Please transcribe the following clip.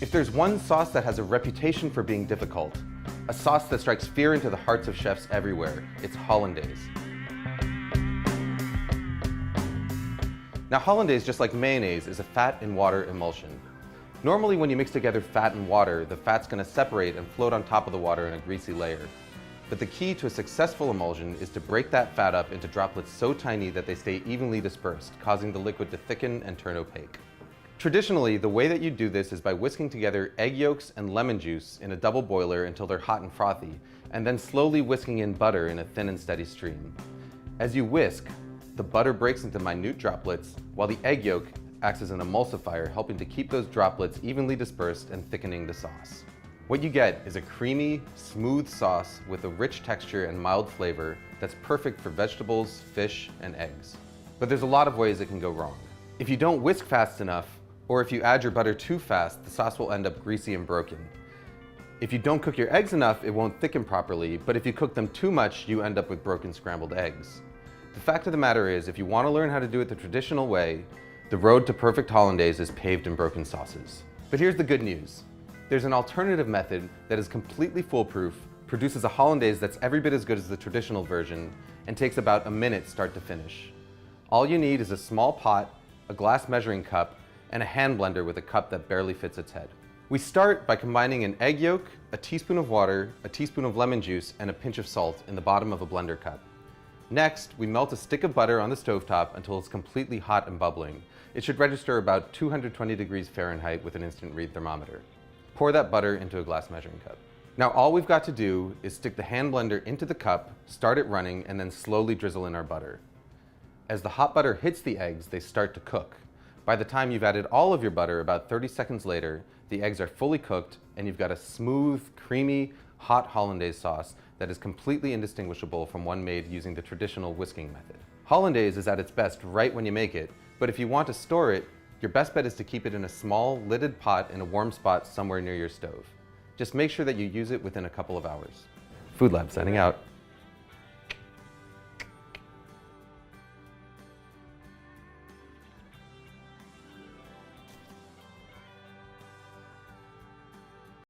If there's one sauce that has a reputation for being difficult, a sauce that strikes fear into the hearts of chefs everywhere, it's Hollandaise. Now Hollandaise, just like mayonnaise, is a fat and water emulsion. Normally when you mix together fat and water, the fat's going to separate and float on top of the water in a greasy layer. But the key to a successful emulsion is to break that fat up into droplets so tiny that they stay evenly dispersed, causing the liquid to thicken and turn opaque. Traditionally, the way that you do this is by whisking together egg yolks and lemon juice in a double boiler until they're hot and frothy, and then slowly whisking in butter in a thin and steady stream. As you whisk, the butter breaks into minute droplets, while the egg yolk acts as an emulsifier, helping to keep those droplets evenly dispersed and thickening the sauce. What you get is a creamy, smooth sauce with a rich texture and mild flavor that's perfect for vegetables, fish, and eggs. But there's a lot of ways it can go wrong. If you don't whisk fast enough, or if you add your butter too fast, the sauce will end up greasy and broken. If you don't cook your eggs enough, it won't thicken properly, but if you cook them too much, you end up with broken scrambled eggs. The fact of the matter is, if you want to learn how to do it the traditional way, the road to perfect Hollandaise is paved in broken sauces. But here's the good news. There's an alternative method that is completely foolproof, produces a Hollandaise that's every bit as good as the traditional version, and takes about a minute start to finish. All you need is a small pot, a glass measuring cup, and a hand blender with a cup that barely fits its head. We start by combining an egg yolk, a teaspoon of water, a teaspoon of lemon juice, and a pinch of salt in the bottom of a blender cup. Next, we melt a stick of butter on the stovetop until it's completely hot and bubbling. It should register about 220 degrees Fahrenheit with an instant read thermometer. Pour that butter into a glass measuring cup. Now all we've got to do is stick the hand blender into the cup, start it running, and then slowly drizzle in our butter. As the hot butter hits the eggs, they start to cook. By the time you've added all of your butter, about 30 seconds later, the eggs are fully cooked and you've got a smooth, creamy, hot Hollandaise sauce that is completely indistinguishable from one made using the traditional whisking method. Hollandaise is at its best right when you make it, but if you want to store it, your best bet is to keep it in a small, lidded pot in a warm spot somewhere near your stove. Just make sure that you use it within a couple of hours. Food Lab signing out.